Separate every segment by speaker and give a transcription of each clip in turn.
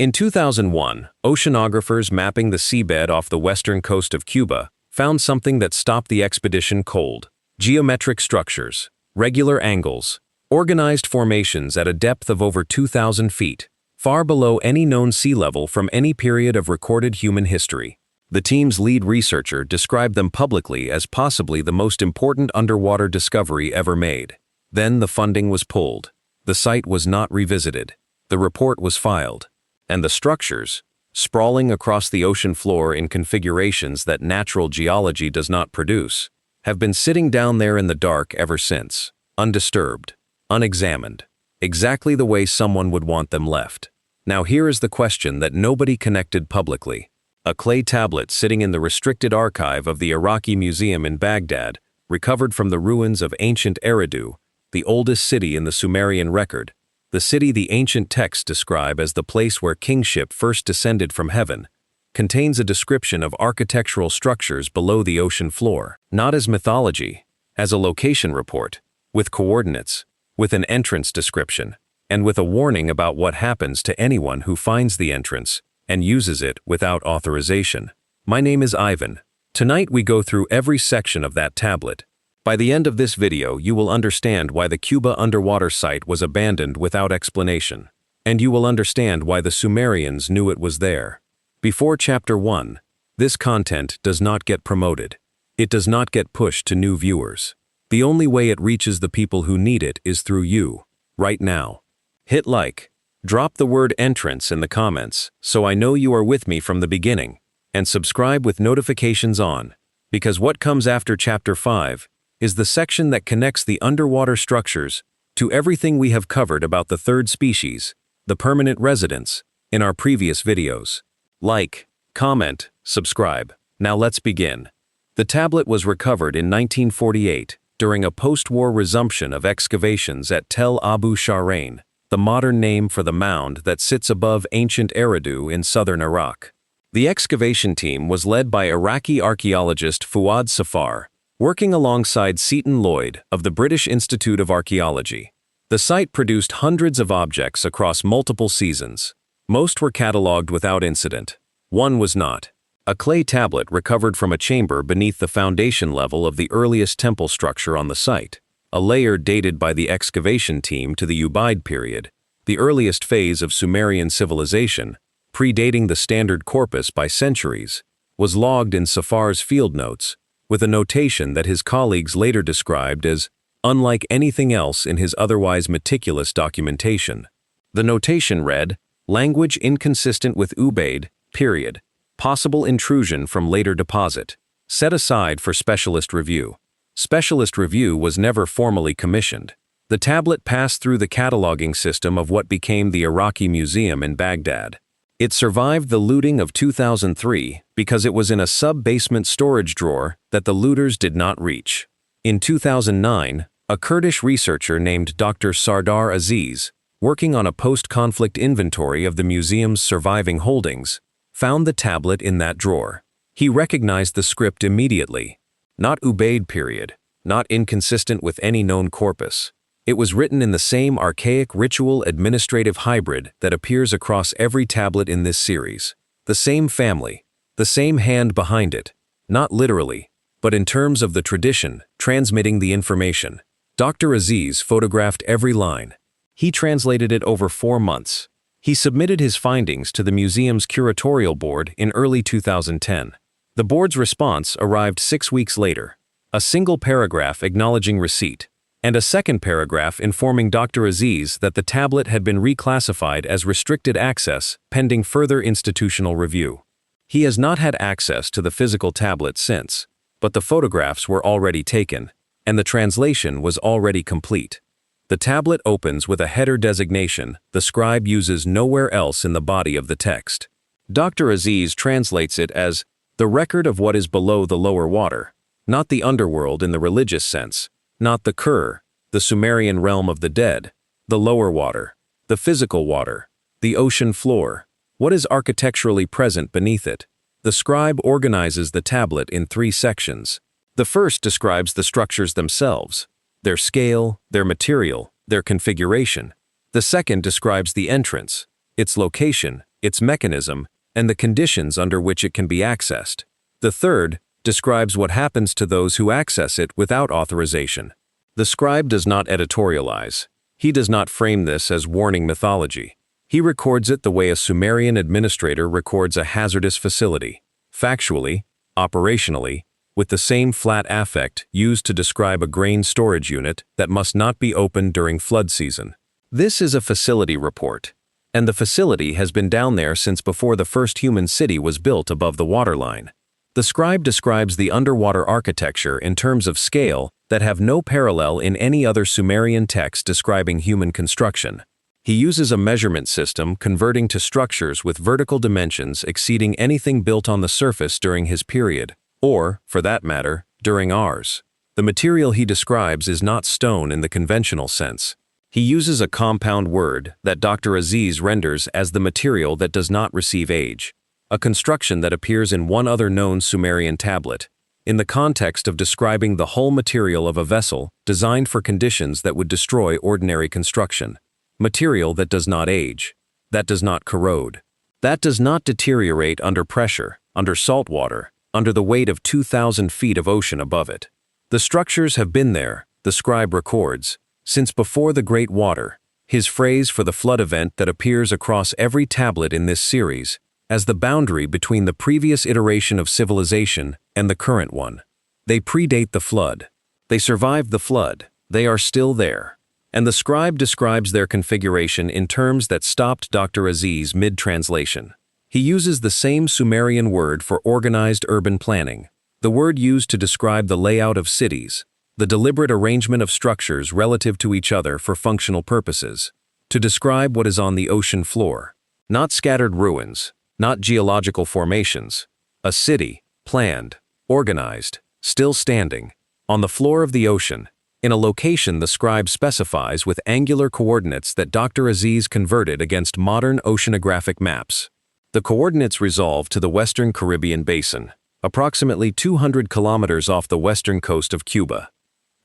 Speaker 1: In 2001, oceanographers mapping the seabed off the western coast of Cuba found something that stopped the expedition cold: geometric structures, regular angles, organized formations at a depth of over 2,000 feet, far below any known sea level from any period of recorded human history. The team's lead researcher described them publicly as possibly the most important underwater discovery ever made. Then the funding was pulled. The site was not revisited. The report was filed. And the structures, sprawling across the ocean floor in configurations that natural geology does not produce, have been sitting down there in the dark ever since, undisturbed, unexamined, exactly the way someone would want them left. Now here is the question that nobody connected publicly. A clay tablet sitting in the restricted archive of the Iraqi Museum in Baghdad, recovered from the ruins of ancient Eridu, the oldest city in the Sumerian record, the city the ancient texts describe as the place where kingship first descended from heaven, contains a description of architectural structures below the ocean floor, not as mythology, as a location report, with coordinates, with an entrance description, and with a warning about what happens to anyone who finds the entrance and uses it without authorization. My name is Ivan. Tonight we go through every section of that tablet. By the end of this video, you will understand why the Cuba underwater site was abandoned without explanation, and you will understand why the Sumerians knew it was there. Before Chapter 1, this content does not get promoted. It does not get pushed to new viewers. The only way it reaches the people who need it is through you, right now. Hit like. Drop the word entrance in the comments so I know you are with me from the beginning, and subscribe with notifications on, because what comes after Chapter 5 is the section that connects the underwater structures to everything we have covered about the third species, the permanent residents, in our previous videos. Like, comment, subscribe. Now let's begin. The tablet was recovered in 1948 during a post-war resumption of excavations at Tel Abu Sharain, the modern name for the mound that sits above ancient Eridu in southern Iraq. The excavation team was led by Iraqi archaeologist Fuad Safar, working alongside Seton Lloyd of the British Institute of Archaeology. The site produced hundreds of objects across multiple seasons. Most were catalogued without incident. One was not. A clay tablet recovered from a chamber beneath the foundation level of the earliest temple structure on the site, a layer dated by the excavation team to the Ubaid period, the earliest phase of Sumerian civilization, predating the standard corpus by centuries, was logged in Safar's field notes, with a notation that his colleagues later described as unlike anything else in his otherwise meticulous documentation. The notation read, "Language inconsistent with Ubaid, period. Possible intrusion from later deposit. Set aside for specialist review." Specialist review was never formally commissioned. The tablet passed through the cataloging system of what became the Iraqi Museum in Baghdad. It survived the looting of 2003 because it was in a sub-basement storage drawer that the looters did not reach. In 2009, a Kurdish researcher named Dr. Sardar Aziz, working on a post-conflict inventory of the museum's surviving holdings, found the tablet in that drawer. He recognized the script immediately. Not Ubaid period, not inconsistent with any known corpus. It was written in the same archaic ritual administrative hybrid that appears across every tablet in this series. The same family, the same hand behind it, not literally, but in terms of the tradition transmitting the information. Dr. Aziz photographed every line. He translated it over 4 months. He submitted his findings to the museum's curatorial board in early 2010. The board's response arrived 6 weeks later, a single paragraph acknowledging receipt, and a second paragraph informing Dr. Aziz that the tablet had been reclassified as restricted access pending further institutional review. He has not had access to the physical tablet since, but the photographs were already taken, and the translation was already complete. The tablet opens with a header designation the scribe uses nowhere else in the body of the text. Dr. Aziz translates it as the record of what is below the lower water, not the underworld in the religious sense, not the Kur, the Sumerian realm of the dead, the lower water, the physical water, the ocean floor, what is architecturally present beneath it. The scribe organizes the tablet in 3 sections. The first describes the structures themselves, their scale, their material, their configuration. The second describes the entrance, its location, its mechanism, and the conditions under which it can be accessed. The third describes what happens to those who access it without authorization. The scribe does not editorialize. He does not frame this as warning mythology. He records it the way a Sumerian administrator records a hazardous facility, factually, operationally, with the same flat affect used to describe a grain storage unit that must not be opened during flood season. This is a facility report, and the facility has been down there since before the first human city was built above the waterline. The scribe describes the underwater architecture in terms of scale that have no parallel in any other Sumerian text describing human construction. He uses a measurement system converting to structures with vertical dimensions exceeding anything built on the surface during his period, or, for that matter, during ours. The material he describes is not stone in the conventional sense. He uses a compound word that Dr. Aziz renders as the material that does not receive age, a construction that appears in one other known Sumerian tablet, in the context of describing the whole material of a vessel designed for conditions that would destroy ordinary construction. Material that does not age, that does not corrode, that does not deteriorate under pressure, under salt water, under the weight of 2,000 feet of ocean above it. The structures have been there, the scribe records, since before the great water, his phrase for the flood event that appears across every tablet in this series, as the boundary between the previous iteration of civilization and the current one. They predate the flood. They survived the flood. They are still there. And the scribe describes their configuration in terms that stopped Dr. Aziz mid-translation. He uses the same Sumerian word for organized urban planning, the word used to describe the layout of cities, the deliberate arrangement of structures relative to each other for functional purposes, to describe what is on the ocean floor. Not scattered ruins, not geological formations. A city, planned, organized, still standing, on the floor of the ocean, in a location the scribe specifies with angular coordinates that Dr. Aziz converted against modern oceanographic maps. The coordinates resolve to the Western Caribbean Basin, approximately 200 kilometers off the western coast of Cuba.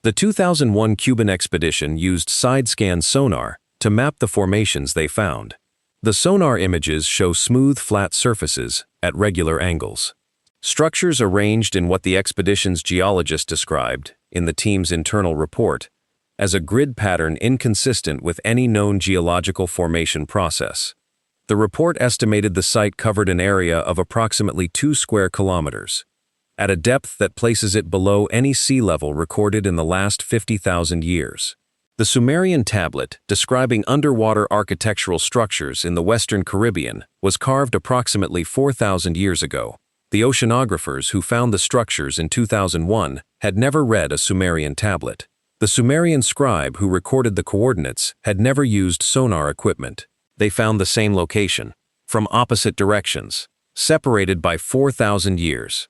Speaker 1: The 2001 Cuban expedition used side-scan sonar to map the formations they found. The sonar images show smooth, flat surfaces at regular angles. Structures arranged in what the expedition's geologist described, in the team's internal report, as a grid pattern inconsistent with any known geological formation process. The report estimated the site covered an area of approximately 2 square kilometers, at a depth that places it below any sea level recorded in the last 50,000 years. The Sumerian tablet, describing underwater architectural structures in the Western Caribbean, was carved approximately 4,000 years ago. The oceanographers who found the structures in 2001 had never read a Sumerian tablet. The Sumerian scribe who recorded the coordinates had never used sonar equipment. They found the same location, from opposite directions, separated by 4,000 years.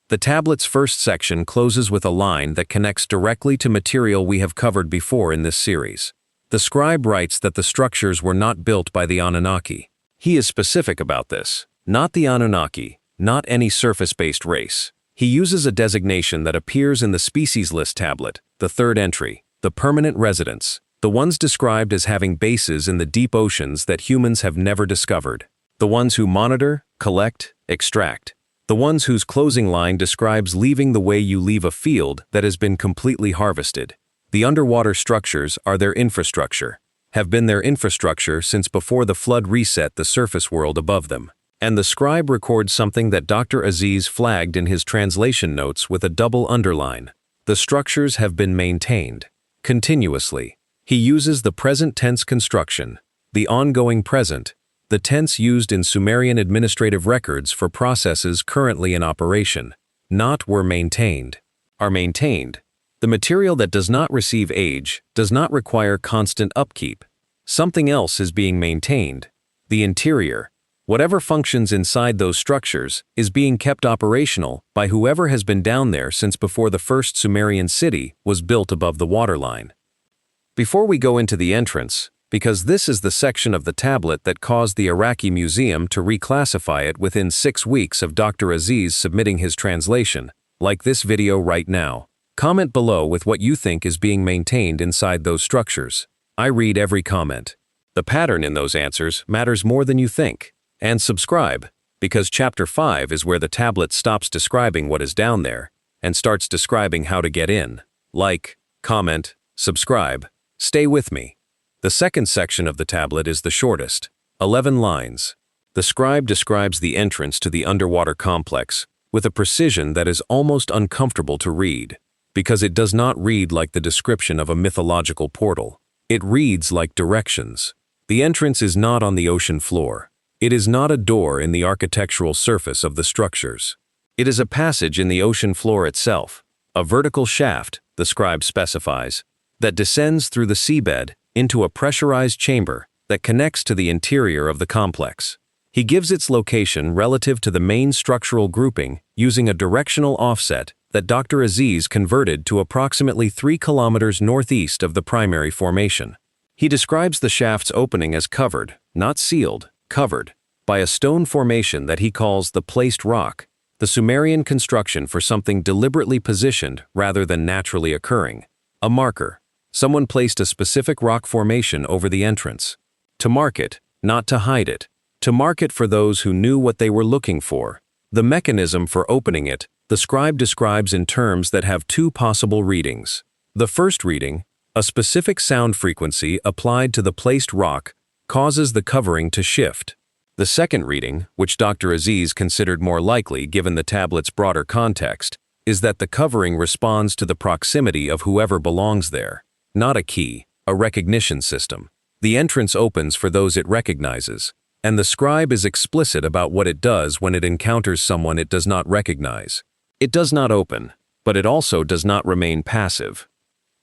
Speaker 1: The tablet's first section closes with a line that connects directly to material we have covered before in this series. The scribe writes that the structures were not built by the Anunnaki. He is specific about this. Not the Anunnaki, not any surface-based race. He uses a designation that appears in the species list tablet, the third entry, the permanent residents, the ones described as having bases in the deep oceans that humans have never discovered, the ones who monitor, collect, extract, the ones whose closing line describes leaving the way you leave a field that has been completely harvested. The underwater structures are their infrastructure, have been their infrastructure since before the flood reset the surface world above them. And the scribe records something that Dr. Aziz flagged in his translation notes with a double underline. The structures have been maintained. Continuously. He uses the present tense construction, the ongoing present, the tense used in Sumerian administrative records for processes currently in operation, not were maintained, are maintained. The material that does not receive age does not require constant upkeep. Something else is being maintained. The interior, whatever functions inside those structures, is being kept operational by whoever has been down there since before the first Sumerian city was built above the waterline. Before we go into the entrance, because this is the section of the tablet that caused the Iraqi Museum to reclassify it within 6 weeks of Dr. Aziz submitting his translation, like this video right now. Comment below with what you think is being maintained inside those structures. I read every comment. The pattern in those answers matters more than you think. And subscribe, because Chapter 5 is where the tablet stops describing what is down there and starts describing how to get in. Like, comment, subscribe, stay with me. The second section of the tablet is the shortest, 11 lines. The scribe describes the entrance to the underwater complex with a precision that is almost uncomfortable to read, because it does not read like the description of a mythological portal. It reads like directions. The entrance is not on the ocean floor. It is not a door in the architectural surface of the structures. It is a passage in the ocean floor itself, a vertical shaft, the scribe specifies, that descends through the seabed into a pressurized chamber that connects to the interior of the complex. He gives its location relative to the main structural grouping using a directional offset that Dr. Aziz converted to approximately 3 kilometers northeast of the primary formation. He describes the shaft's opening as covered, not sealed, covered, by a stone formation that he calls the placed rock, the Sumerian construction for something deliberately positioned rather than naturally occurring. A marker. Someone placed a specific rock formation over the entrance. To mark it, not to hide it. To mark it for those who knew what they were looking for. The mechanism for opening it, the scribe describes in terms that have 2 possible readings. The first reading, a specific sound frequency applied to the placed rock, causes the covering to shift. The second reading, which Dr. Aziz considered more likely given the tablet's broader context, is that the covering responds to the proximity of whoever belongs there. Not a key, a recognition system. The entrance opens for those it recognizes, and the scribe is explicit about what it does when it encounters someone it does not recognize. It does not open, but it also does not remain passive.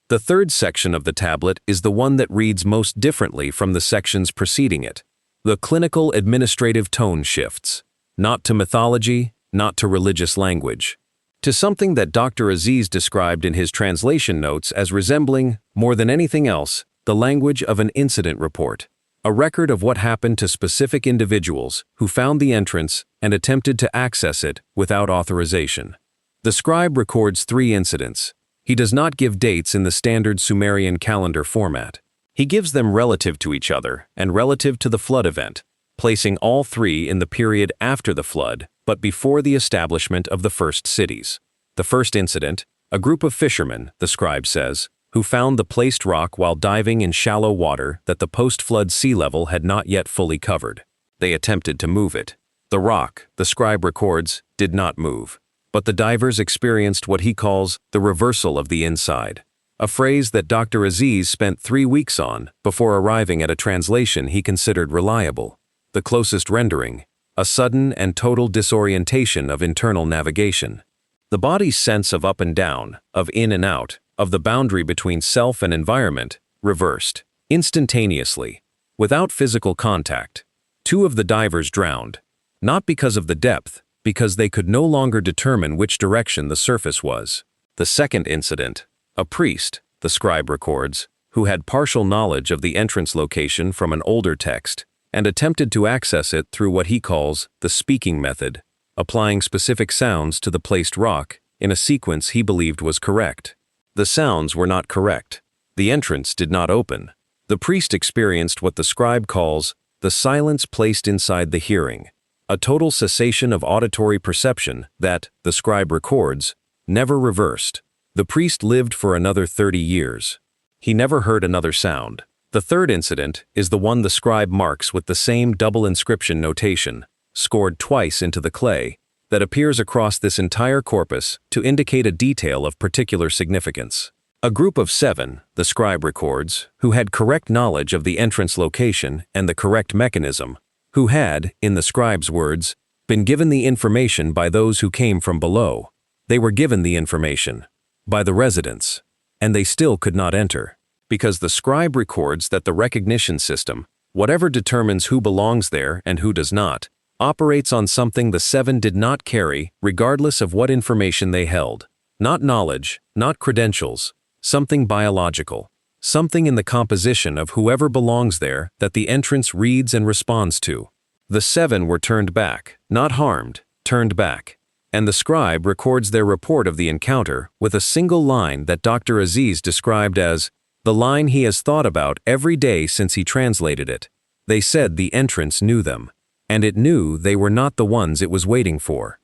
Speaker 1: The third section of the tablet is the one that reads most differently from the sections preceding it. The clinical administrative tone shifts, not to mythology, not to religious language, to something that Dr. Aziz described in his translation notes as resembling, more than anything else, the language of an incident report, a record of what happened to specific individuals who found the entrance and attempted to access it without authorization. The scribe records 3 incidents. He does not give dates in the standard Sumerian calendar format. He gives them relative to each other and relative to the flood event, placing all 3 in the period after the flood but before the establishment of the first cities. The first incident, a group of fishermen, the scribe says, who found the placed rock while diving in shallow water that the post-flood sea level had not yet fully covered. They attempted to move it. The rock, the scribe records, did not move, but the divers experienced what he calls the reversal of the inside, a phrase that Dr. Aziz spent 3 weeks on before arriving at a translation he considered reliable. The closest rendering, a sudden and total disorientation of internal navigation. The body's sense of up and down, of in and out, of the boundary between self and environment, reversed, instantaneously, without physical contact. 2 of the divers drowned, not because of the depth, because they could no longer determine which direction the surface was. The second incident, a priest, the scribe records, who had partial knowledge of the entrance location from an older text, and attempted to access it through what he calls the speaking method, applying specific sounds to the placed rock in a sequence he believed was correct. The sounds were not correct. The entrance did not open. The priest experienced what the scribe calls the silence placed inside the hearing, a total cessation of auditory perception that, the scribe records, never reversed. The priest lived for another 30 years. He never heard another sound. The third incident is the one the scribe marks with the same double inscription notation, scored twice into the clay, that appears across this entire corpus to indicate a detail of particular significance. A group of 7, the scribe records, who had correct knowledge of the entrance location and the correct mechanism, who had, in the scribe's words, been given the information by those who came from below. They were given the information by the residents, and they still could not enter. Because the scribe records that the recognition system, whatever determines who belongs there and who does not, operates on something the 7 did not carry regardless of what information they held. Not knowledge, not credentials, something biological, something in the composition of whoever belongs there that the entrance reads and responds to. The 7 were turned back, not harmed, turned back. And the scribe records their report of the encounter with a single line that Dr. Aziz described as the line he has thought about every day since he translated it. They said the entrance knew them. and it knew they were not the ones it was waiting for.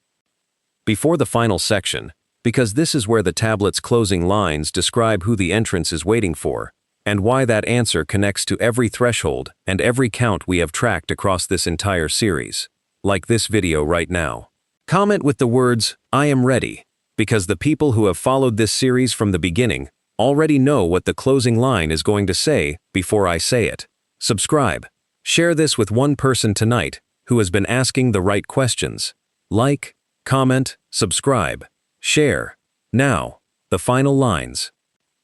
Speaker 1: Before the final section, because this is where the tablet's closing lines describe who the entrance is waiting for, and why that answer connects to every threshold and every count we have tracked across this entire series, like this video right now. Comment with the words, "I am ready," because the people who have followed this series from the beginning already know what the closing line is going to say before I say it. Subscribe. Share this with one person tonight who has been asking the right questions. Like, comment, subscribe, share. Now, the final lines.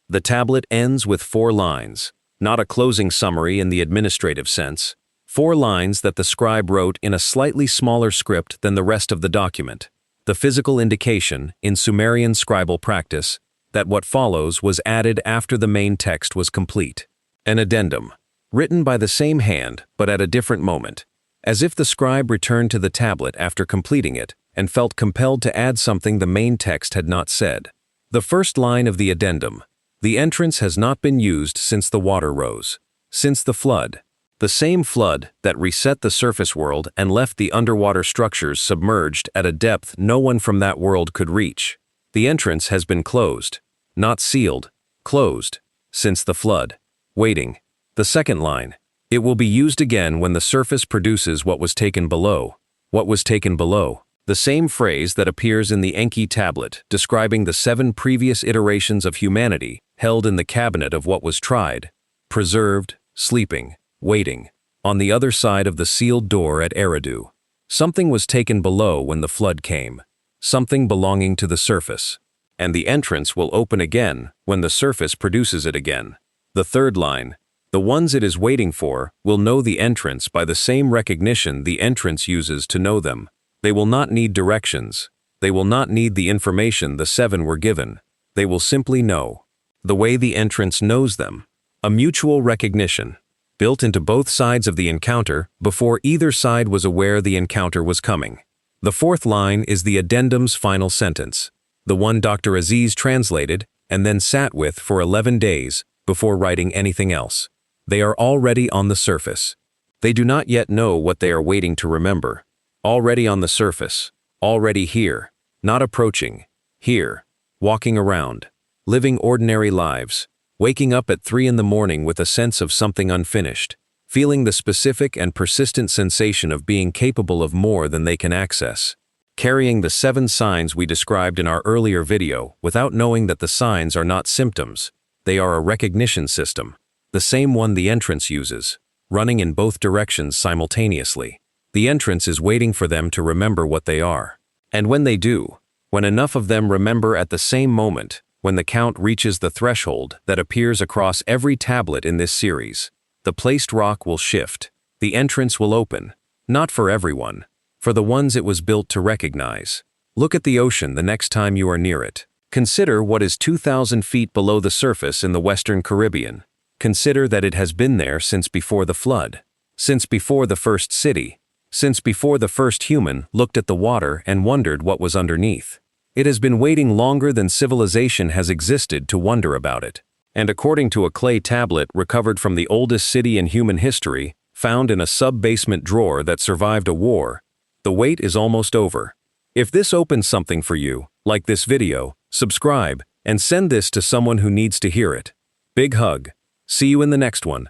Speaker 1: The tablet ends with 4 lines, not a closing summary in the administrative sense. 4 lines that the scribe wrote in a slightly smaller script than the rest of the document. The physical indication, in Sumerian scribal practice, that what follows was added after the main text was complete. An addendum, written by the same hand but at a different moment, as if the scribe returned to the tablet after completing it and felt compelled to add something the main text had not said. The first line of the addendum: the entrance has not been used since the water rose, since the flood. The same flood that reset the surface world and left the underwater structures submerged at a depth no one from that world could reach. The entrance has been closed, not sealed, closed, since the flood. Waiting. The second line: it will be used again when the surface produces what was taken below. What was taken below? The same phrase that appears in the Enki tablet describing the 7 previous iterations of humanity held in the cabinet of what was tried, preserved, sleeping, waiting, on the other side of the sealed door at Eridu. Something was taken below when the flood came, something belonging to the surface, and the entrance will open again when the surface produces it again. The third line: the ones it is waiting for will know the entrance by the same recognition the entrance uses to know them. They will not need directions. They will not need the information the 7 were given. They will simply know. The way the entrance knows them. A mutual recognition, built into both sides of the encounter before either side was aware the encounter was coming. The fourth line is the addendum's final sentence, the one Dr. Aziz translated and then sat with for 11 days before writing anything else. They are already on the surface. They do not yet know what they are waiting to remember. Already on the surface, already here, not approaching, here, walking around, living ordinary lives, waking up at 3 in the morning with a sense of something unfinished, feeling the specific and persistent sensation of being capable of more than they can access, carrying the 7 signs we described in our earlier video without knowing that the signs are not symptoms. They are a recognition system, the same one the entrance uses, running in both directions simultaneously. The entrance is waiting for them to remember what they are. And when they do, when enough of them remember at the same moment, when the count reaches the threshold that appears across every tablet in this series, the placed rock will shift. The entrance will open, not for everyone, for the ones it was built to recognize. Look at the ocean the next time you are near it. Consider what is 2,000 feet below the surface in the Western Caribbean. Consider that it has been there since before the flood, since before the first city, since before the first human looked at the water and wondered what was underneath. It has been waiting longer than civilization has existed to wonder about it. And according to a clay tablet recovered from the oldest city in human history, found in a sub-basement drawer that survived a war, the wait is almost over. If this opens something for you, like this video, subscribe, and send this to someone who needs to hear it. Big hug. See you in the next one.